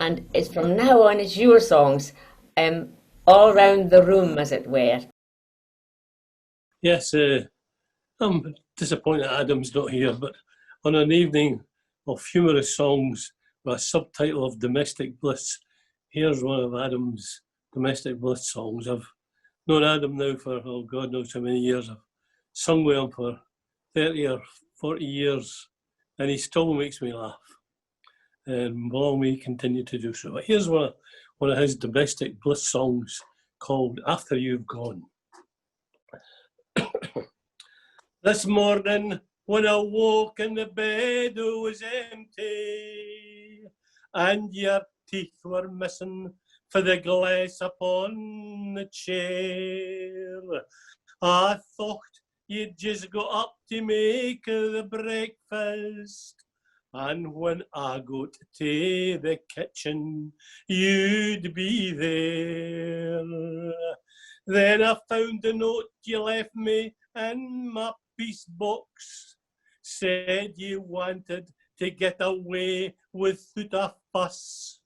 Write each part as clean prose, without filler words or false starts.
and it's from now on it's your songs, all round the room, as it were. Yes, I'm disappointed Adam's not here, but on an evening of humorous songs with a subtitle of Domestic Bliss, here's one of Adam's Domestic Bliss songs. I've known Adam now for, oh God knows how many years. I've sung with him for 30 or 40 years, and he still makes me laugh. And will may continue to do so. But here's one of his Domestic Bliss songs called After You've Gone. This morning when I woke and the bed was empty and your teeth were missing for the glass upon the chair, I thought you'd just got up to make the breakfast, and when I got to the kitchen you'd be there. Then I found the note you left me in my piece box, said you wanted to get away without a fuss.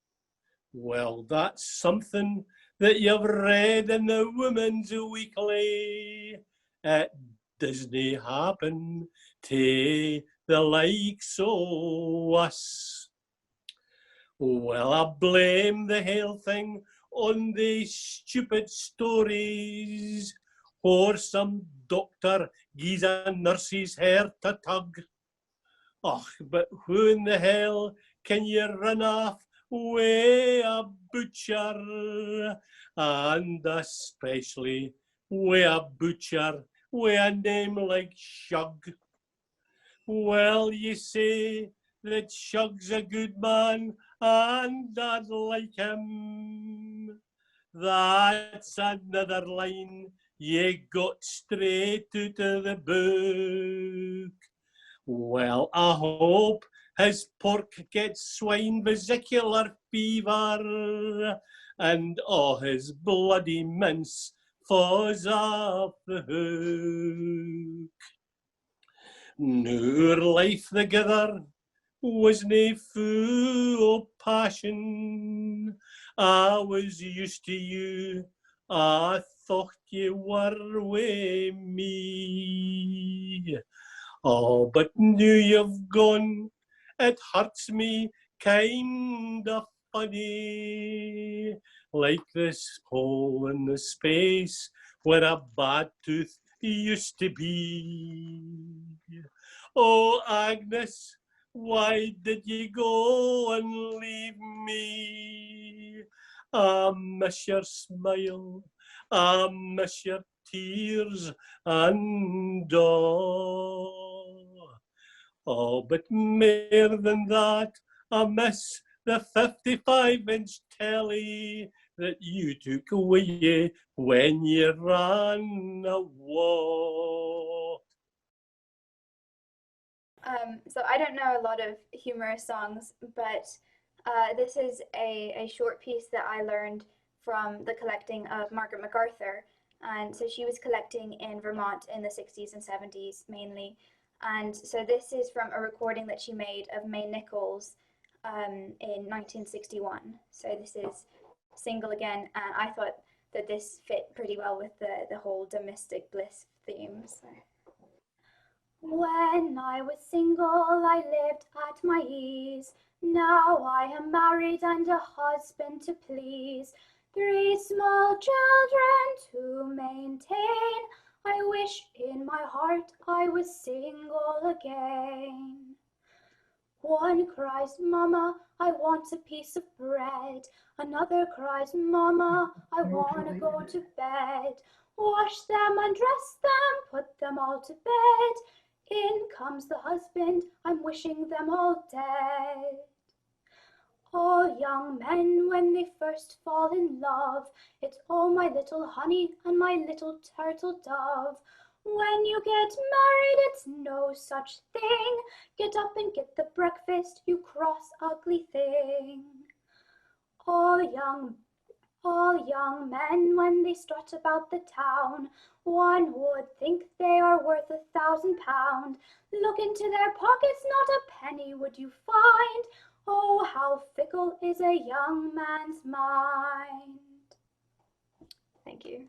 Well, that's something that you've read in the Women's Weekly. It doesn't happen to the likes of us. Well, I blame the whole thing on these stupid stories, or some doctor gives a nurse's hair to tug. Oh, but who in the hell can you run off with a butcher? And especially with a butcher with a name like Shug. Well, you say that Shug's a good man and I'd like him. That's another line you got straight out of the book. Well, I hope his pork gets swine vesicular fever and all his bloody mince falls off the hook. Nor life together wasn't full of passion. I was used to you, I thought you were with me. Oh, but now you've gone, it hurts me kind of funny, like this hole in the space where a bad tooth used to be. Oh, Agnes, why did you go and leave me? I miss your smile, I miss your tears and all. Oh, but more than that, I miss the 55-inch telly that you took away when you ran a walk. So I don't know a lot of humorous songs, but this is a short piece that I learned from the collecting of Margaret MacArthur. And so she was collecting in Vermont in the 60s and 70s mainly. And so this is from a recording that she made of May Nichols in 1961. So this is Single Again, and I thought that this fit pretty well with the whole domestic bliss theme. So. When I was single, I lived at my ease. Now I am married and a husband to please. 3 small children to maintain. I wish in my heart I was single again. One cries, Mama, I want a piece of bread. Another cries, Mama, I want to go to bed. Wash them, undress them, put them all to bed. In comes the husband, I'm wishing them all dead. All young men, when they first fall in love, it's oh my little honey and my little turtle dove. When you get married, it's no such thing. Get up and get the breakfast, you cross ugly thing. All young men, when they strut about the town, one would think they are worth £1,000. Look into their pockets, not a penny would you find. Oh, how fickle is a young man's mind. Thank you.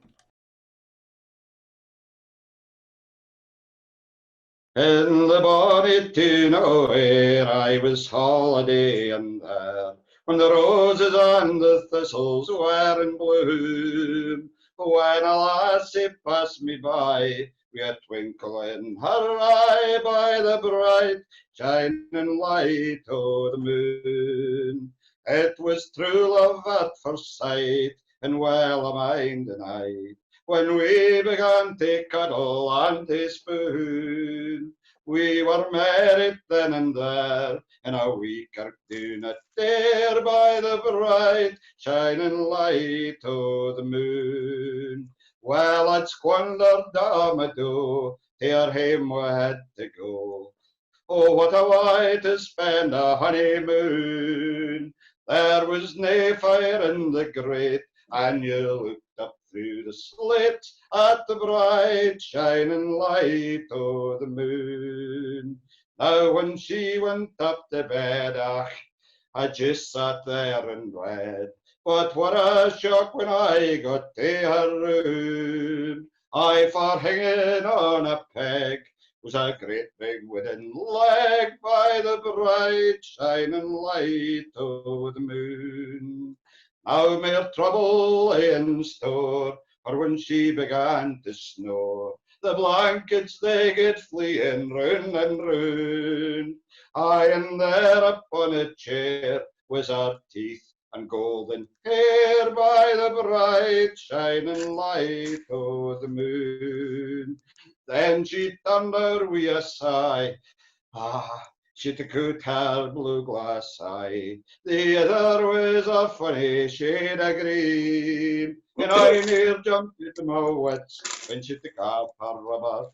In the bonny town o' Ayr I was holidaying there, when the roses and the thistles were in bloom. When a lassie passed me by, wi' a twinkle in her eye, by the bright shining light o' the moon. It was true love at first sight, and well a mind and I, when we began to cuddle and to spoon. We were married then and there, in a wee kirk doon at Dare, by the bright shining light o' the moon. Well, I'd squandered a meadow, here hame we had to go. Oh, what a way to spend a honeymoon! There was nae fire in the grate, and you looked up through the slit at the bright shining light o' the moon. Now when she went up to bed, I just sat there and read. But what a shock when I got to her room. I for hanging on a peg was a great big wooden leg, by the bright shining light o' the moon. Now mere trouble lay in store, for when she began to snore, the blankets they get fleeing round and round. Aye, and there upon a chair was her teeth and golden hair, by the bright shining light o' the moon. Then she turned her wi' a sigh. She'd a good her blue glass eye. The other was a funny shade of green. And I near jumped into my wits when she took off her rubber.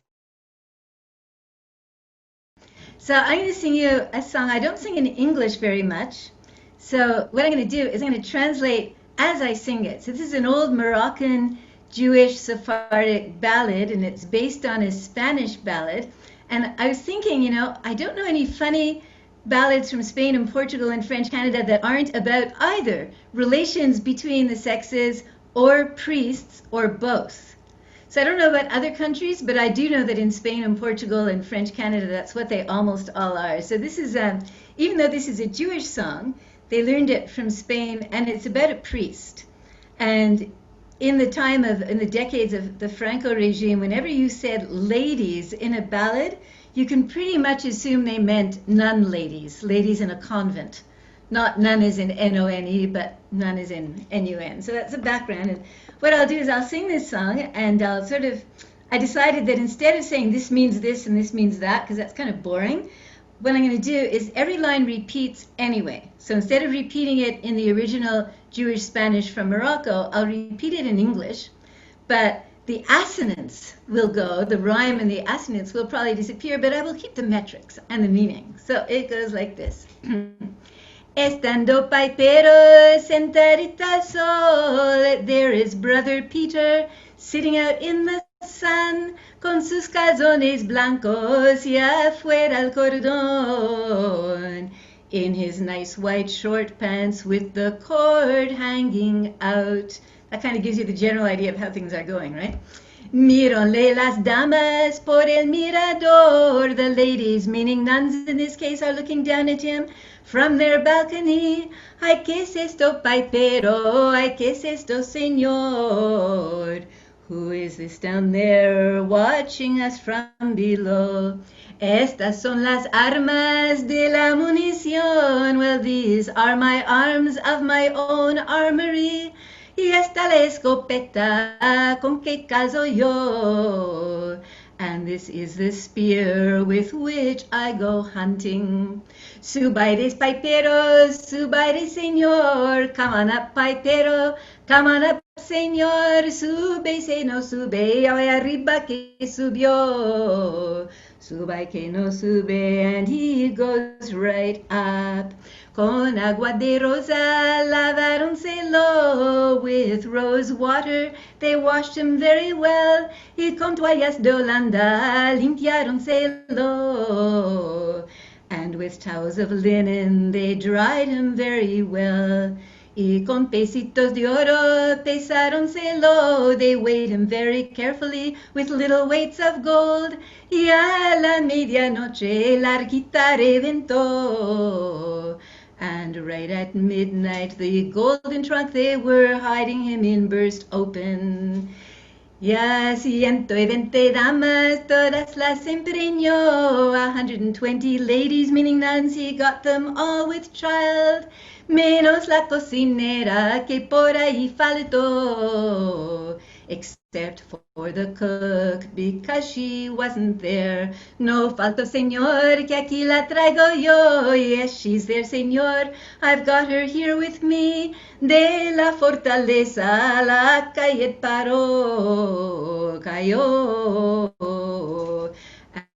So I'm going to sing you a song. I don't sing in English very much. So what I'm going to do is I'm going to translate as I sing it. So this is an old Moroccan Jewish Sephardic ballad, and it's based on a Spanish ballad. And I was thinking, I don't know any funny ballads from Spain and Portugal and French Canada that aren't about either relations between the sexes or priests or both. So I don't know about other countries, but I do know that in Spain and Portugal and French Canada, that's what they almost all are. So this is, even though this is a Jewish song, they learned it from Spain, and it's about a priest. And in the decades of the Franco regime, whenever you said ladies in a ballad, you can pretty much assume they meant nun ladies, ladies in a convent. Not nun as in N-O-N-E, but nun as in N-U-N. So that's the background. And what I'll do is I'll sing this song, and I decided that instead of saying this means this and this means that, because that's kind of boring, what I'm going to do is every line repeats anyway. So instead of repeating it in the original Jewish Spanish from Morocco, I'll repeat it in English, but the assonance will go, the rhyme and the assonance will probably disappear, but I will keep the metrics and the meaning. So it goes like this. Estando Paipero sentadita al sol, there is Brother Peter sitting out in the sun, con sus calzones blancos y afuera el cordón, in his nice white short pants with the cord hanging out. That kind of gives you the general idea of how things are going, right? Míronle las damas por el mirador. The ladies, meaning nuns in this case, are looking down at him from their balcony. Ay, ¿qué es esto, paipero? Ay, ¿qué es esto, señor? Who is this down there watching us from below? Estas son las armas de la munición. Well, these are my arms of my own armory. Y esta la escopeta con que cazo yo. And this is the spear with which I go hunting. Subaides, paiperos, subaides, señor. Come on up, paipero. Come on up, señor. Sube, se no sube. Ay, arriba que subió. Suba que no sube. And he goes right up. Con agua de rosa laváronse with rose water they washed him very well, y con toallas de Holanda limpiáronselo. And with towels of linen they dried him very well. Y con pesitos de oro pesáronse they weighed him very carefully with little weights of gold. Y a la medianoche larguita reventó. And right at midnight the golden trunk they were hiding him in burst open. Ya 120 damas, todas las empreñó, 120 ladies, meaning nuns, he got them all with child, menos la cocinera que por ahí faltó, except for the cook, because she wasn't there. No falto, señor, que aquí la traigo yo. Yes, she's there, señor, I've got her here with me. De la fortaleza la calle cayó.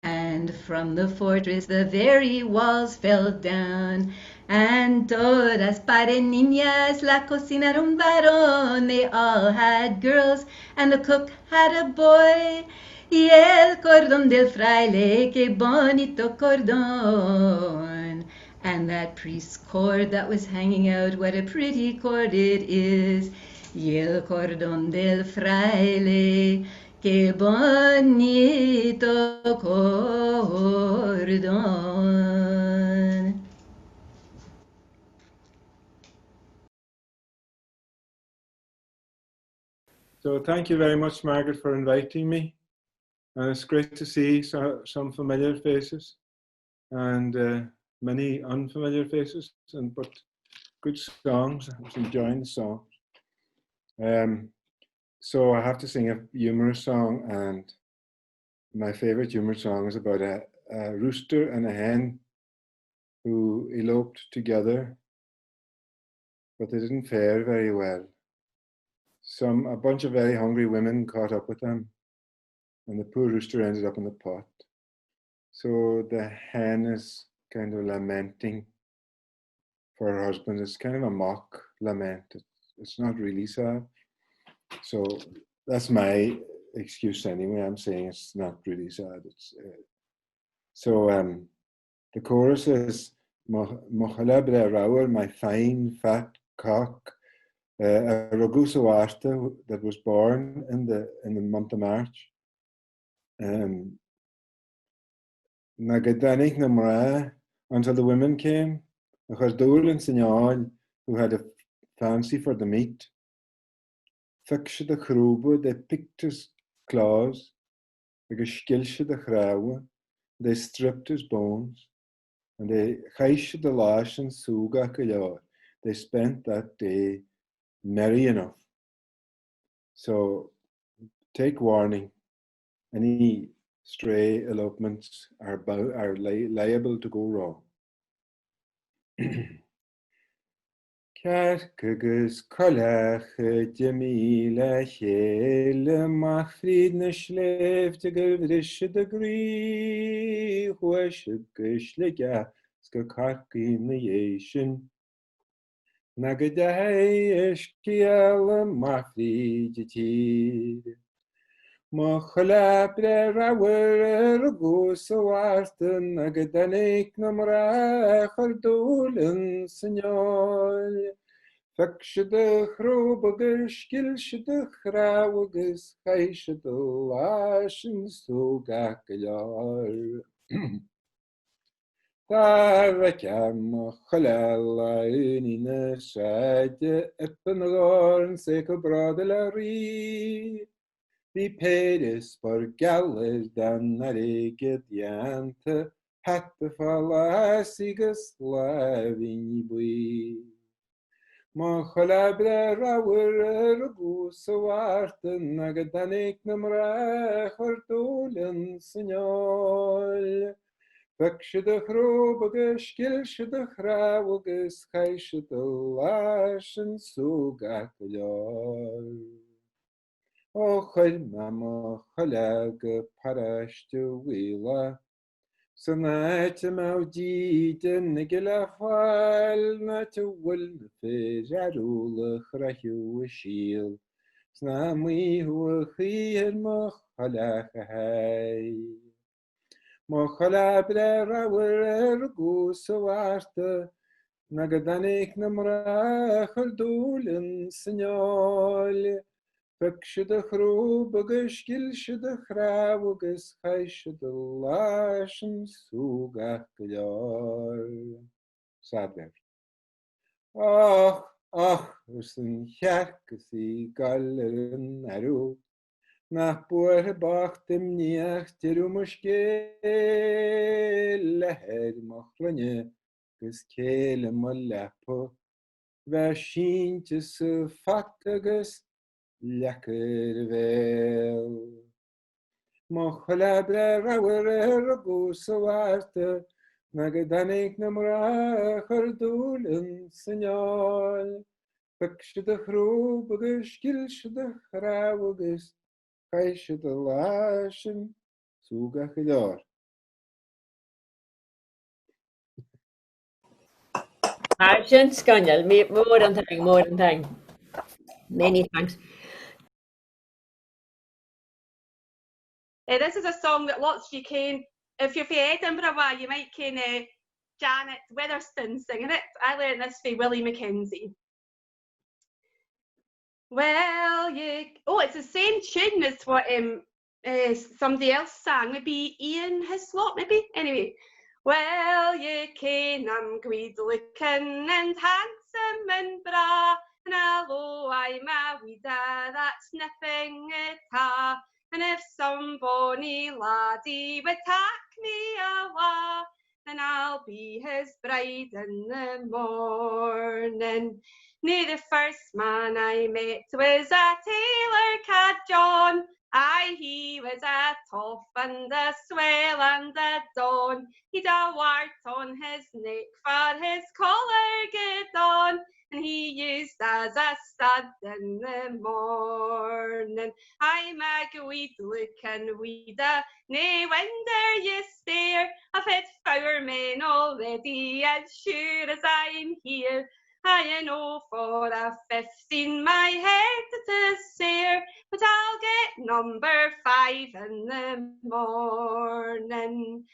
And from the fortress the very walls fell down. And todas pare niñas la cocinaron varón. They all had girls and the cook had a boy. Y el cordón del fraile, que bonito cordón. And that priest's cord that was hanging out, what a pretty cord it is. Y el cordón del fraile, que bonito cordón. So thank you very much, Margaret, for inviting me. And it's great to see some familiar faces and many unfamiliar faces, but good songs. I was enjoying the song. So I have to sing a humorous song, and my favorite humorous song is about a rooster and a hen who eloped together, but they didn't fare very well. A bunch of very hungry women caught up with them, and the poor rooster ended up in the pot. So the hen is kind of lamenting for her husband. It's kind of a mock lament. It's not really sad. So that's my excuse anyway. I'm saying it's not really sad. The chorus is Mochela Blair, my fine fat cock, a Rogus O Laoire that was born in the month of March. Nagadanik Namra, until the women came, a Chardul and Signal, who had a fancy for the meat. Fikshe the Chrube, they picked his claws, they geskilshe the Chrawe, they stripped his bones, and they chaishe the lash and suga kalar. They spent that day merry enough. So take warning, any stray elopements are liable to go wrong. Kerkegus kolach Jamila Hele Machfried ne schläft gewrische de grie hoesche geschlega skakarki nation Nagadai eskiel Machfried tir Mochela Rawer Rogus O Laoire Nagadanik Namra Chardulin Signal Fikshe de Chrobegus Skilshe de Chrawegus Chaishe de Lashen Sogakalar Tarakam Mochela Lainina Shade Eppenorn Seko Bradela Ri Vi pedis for galler dan nareget jante, hatte fallasiges lavin bui. Mochela Rawer Rogus O Laoire Nagadanik Namra Chardulin Signal. Fikshe de Chrobegus Skilshe de Chrawegus Chaishe de Lashen Sogakalar. Ochel mama chalag parashtu wila. Sonate maudide nigela fal natu wil fijarul chrahu shil. Snami hu khir ma chalag hay. Mochla Blair were goose warte, Nagadanik namra Haldulin signol. Picture the crew, Bugish Gilsh the Krawugus, Hish the Lash and Suga Sadler. Oh, Usin Yakasi Gallerin Aru. Nach Boer Bach dem Niach, Terumushke, Leher Machlane, Guskele Malapo, Vashin to Sufatagus, Lekker wel. Mochla Blair goes so after, Nagadanik namra Hardulin signal. Picture the crew, Bugish Gilsh the Krawugus. Hish the Lash and Suga Hidor. Arjun Scannell, more than thank. Many thanks. This is a song that lots of you ken. If you're from Edinburgh, you might ken Janet Witherspoon singing it. I learned this from Willie Mackenzie. Well, it's the same tune as what somebody else sang. Maybe Ian Hislop, maybe? Anyway. Well, you ken I'm good looking and handsome and bra, and although I'm a weeda, that's nothing at all. And if some bonny laddie would take me awa, then I'll be his bride in the morning. Nae, the first man I met was a tailor called John. Aye, he was a toff and a swell and a don. He'd a wart on his neck for his collar get on, and he used as a stud in the morning. I'm a good looking weeda, nae wonder you stare. I've had 4 men already, as sure as I'm here. I know for a 15 my head to sare, but I'll get number 5 in the morning.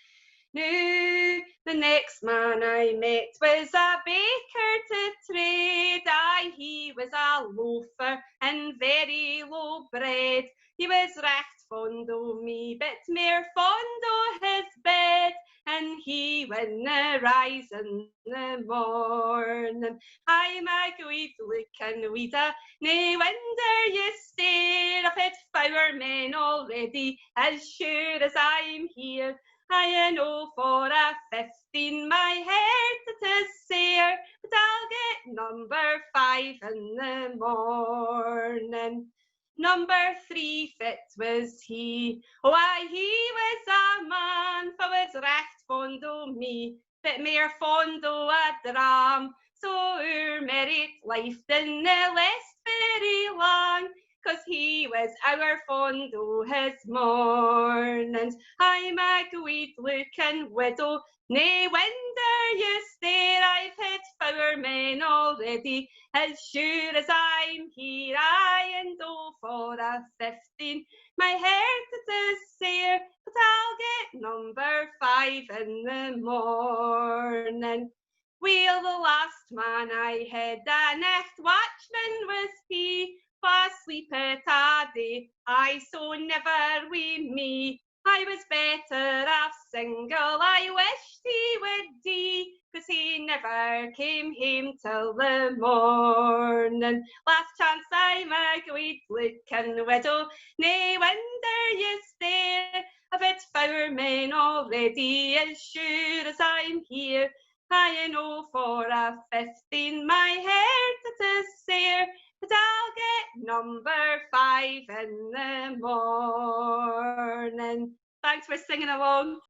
Now, the next man I met was a baker to trade. Aye, he was a loafer and very low bred. He was recht fond o' me, but mair fond o' his bed. And he winna rise in the morning. I'm a good looking weeda, nae wonder you stare. I've had 4 men already, as sure as I'm here. I know for a 15 my head it is sare, but I'll get number 5 in the morning. Number 3 fit was he. Oh, aye, he was a man, for was recht fond o' me, but mair fond o' a dram. So our married life didna last very long, 'cause he was our fond o' his mornings. I'm a good looking widow, nae wonder you stare. I've had 4 men already, as sure as I'm here. I and oh, for a 15 my heart it is sare, but I'll get number 5 in the morning. Well, the last man I had, a nacht watchman was he, for sleep at a day, I so never wi' me. I was better off single, I wished he would dee, 'cause he never came home till the morning. Last chance I'm a good looking widow, nae wonder you stare. I've had 4 men already, as sure as I'm here. I know for a 15 my heart it is sare, but I'll get number 5 in the morning. Thanks for singing along.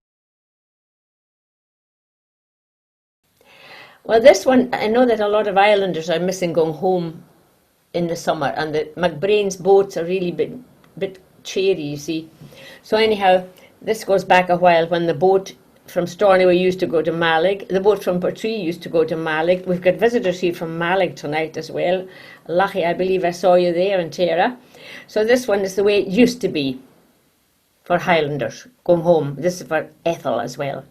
Well, this one, I know that a lot of islanders are missing going home in the summer, and the McBrain's boats are really bit cheery, you see. So anyhow, this goes back a while when the boat from Stornoway used to go to Mallig. The boat from Portree used to go to Mallig. We've got visitors here from Mallig tonight as well. Lachie, I believe I saw you there, and Terra. So this one is the way it used to be. for Highlanders going home. This is for Ethel as well.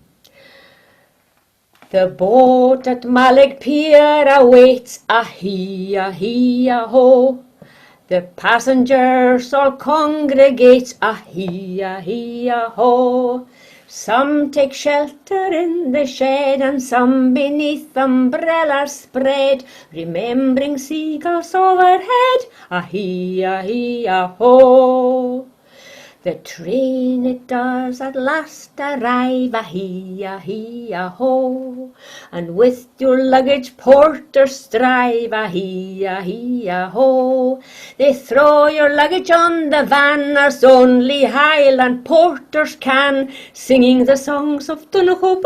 The boat at Malleg Pier awaits, a-hee-a-hee-a-ho. The passengers all congregate, a-hee-a-hee-a-ho. Some take shelter in the shed, and some beneath umbrellas spread, remembering seagulls overhead, a-hee-a-hee-a-ho. The train it does at last arrive, a-hee-a-hee-a-ho. And with your luggage porters strive, a-hee-a-hee-a-ho. They throw your luggage on the van as only Highland porters can, singing the songs of Donegal,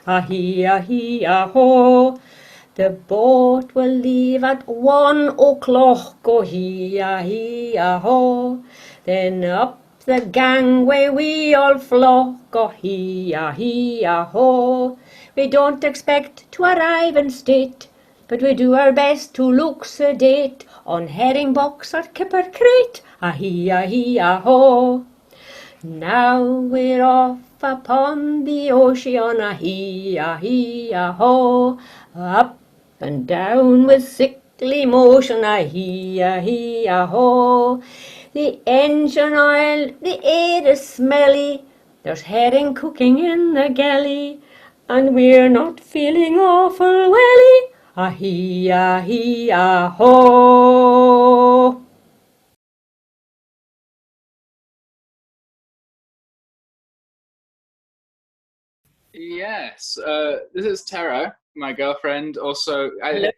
a-hee-a-hee-a-ho. The boat will leave at 1 o'clock, oh-hee-a-hee-a-ho. Then up the gangway we all flock, oh-hee-a-hee-a-ho. We don't expect to arrive in state, but we do our best to look sedate on herring box or kipper crate, ah-hee-a-hee-a-ho. Now we're off upon the ocean, ah-hee-a-hee-a-ho. Up and down with sickly motion, ah-hee-a-hee-a-ho. The engine oil, the air is smelly, there's herring cooking in the galley, and we're not feeling awful welly, ah-hee-a-hee-a-ho. Yes, this is Terra, my girlfriend. Also, I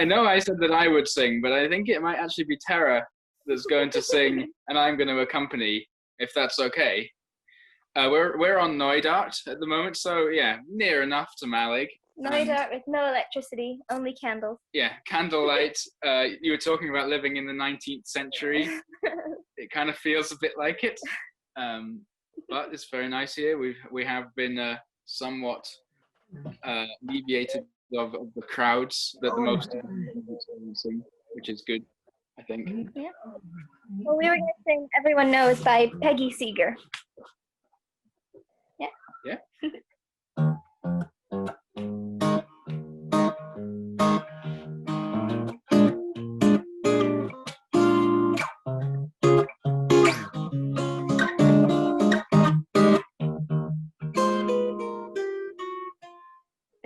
know I said that I would sing, but I think it might actually be Terra that's going to sing, and I'm going to accompany, if that's okay. We're on Knoydart at the moment, so yeah, near enough to Malleg. Knoydart with no electricity, only candles. Yeah, candlelight. You were talking about living in the 19th century. It kind of feels a bit like it, but it's very nice here. We have been somewhat alleviated of the crowds that the most of them are experiencing, which is good, I think. Yeah. Well, we were going to sing "Everyone Knows" by Peggy Seeger. Yeah. Yeah.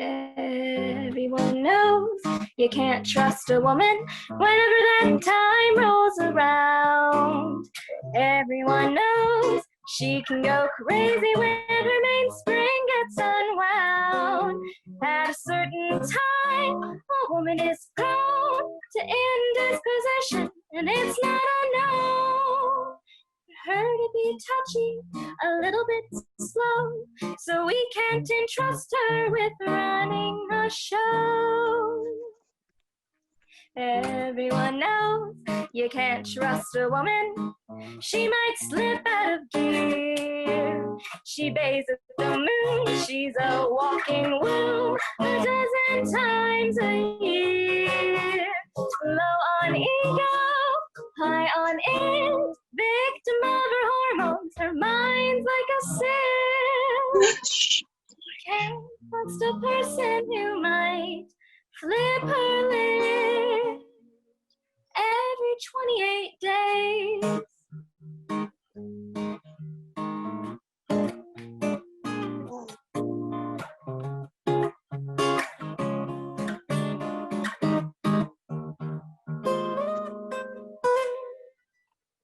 Everyone knows you can't trust a woman whenever that time rolls around. Everyone knows she can go crazy when her mainspring gets unwound. At a certain time, a woman is prone to indisposition, and it's not unknown for her to be touchy, a little bit slow, so we can't entrust her with running a show. Everyone knows you can't trust a woman. She might slip out of gear. She bathes at the moon. She's a walking woo a dozen times a year. Low on ego, high on it, victim of her hormones. Her mind's like a sieve. Can't trust a person who might flip her lid every 28 days.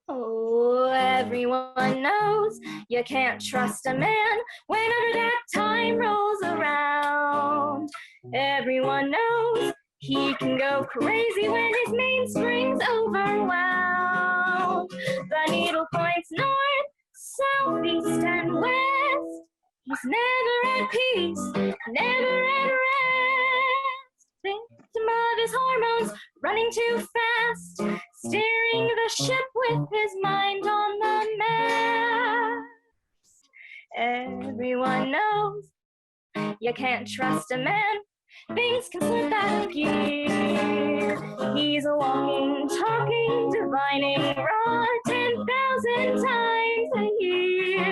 Oh, everyone knows you can't trust a man whenever that time rolls around. Everyone knows he can go crazy when his mainspring's overwhelmed. The needle points north, south, east, and west. He's never at peace, never at rest. Victim of his hormones, running too fast, steering the ship with his mind on the mast. Everyone knows you can't trust a man. Things can slip out of gear. He's a walking, talking, divining rod 10,000 times a year.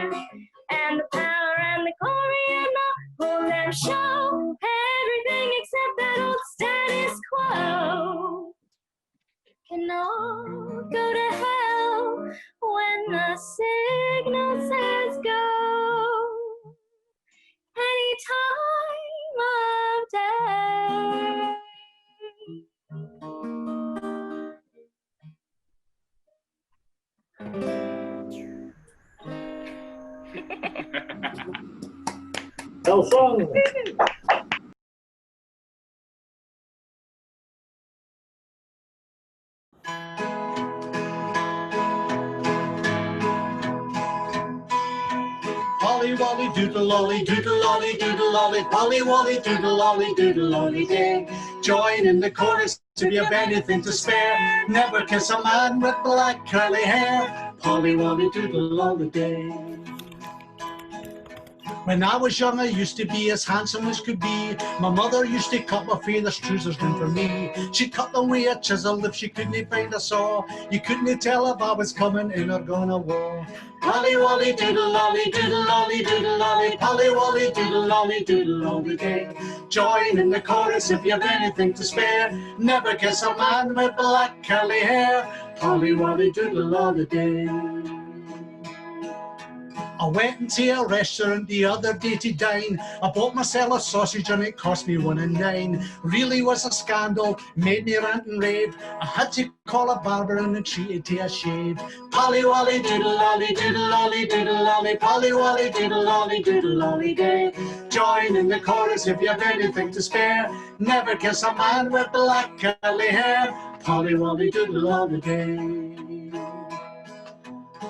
can all go to hell when the signal says go. Any time of day. Well sung. Polly Wolly doodle lolly, doodle lolly, doodle lolly, Polly Wolly doodle lolly, doodle lolly day. Join in the chorus if you've anything to spare. Never kiss a man with black curly hair. Polly Wolly doodle lolly day. When I was young, I used to be as handsome as could be. My mother used to cut my feathers trousers down for me. She cut them with a chisel if she couldn't find a saw. You couldn't tell if I was coming in or going to war. Polly Wolly doodle lolly, doodle lolly, doodle lolly, Polly Wolly doodle lolly, doodle lolly day. Join in the chorus if you've anything to spare. Never kiss a man with black curly hair. Polly Wolly doodle lolly day. I went into a restaurant the other day to dine. I bought myself a sausage and it cost me $1.09. Really was a scandal, made me rant and rave. I had to call a barber and treat it to a shave. Polly Wolly doodle lolly, doodle lolly, doodle lolly, Polly Wolly doodle lolly, doodle lolly day. Join in the chorus if you've anything to spare. Never kiss a man with black curly hair. Polly Wolly doodle lolly day.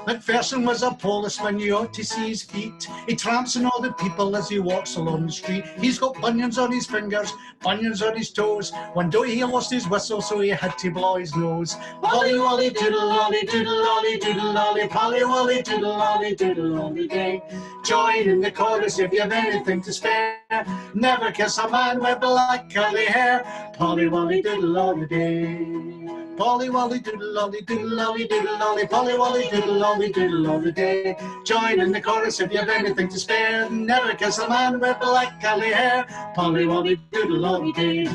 McPherson was a policeman, you ought to see his feet. He tramps on all the people as he walks along the street. He's got bunions on his fingers, bunions on his toes. One day he lost his whistle, so he had to blow his nose. Polly Wolly doodle lolly, doodle lolly, doodle lolly, Polly Wolly doodle lolly, doodle lolly day. Join in the chorus if you've anything to spare. Never kiss a man with black curly hair. Polly Wolly doodle lolly day. Polly Wolly doodle lolly, doodle lolly, doodle lolly, Polly Wolly doodle lolly, doodle lolly day. Join in the chorus if you've anything to spare. Never kiss a man with black curly hair. Polly Wolly doodle lolly day.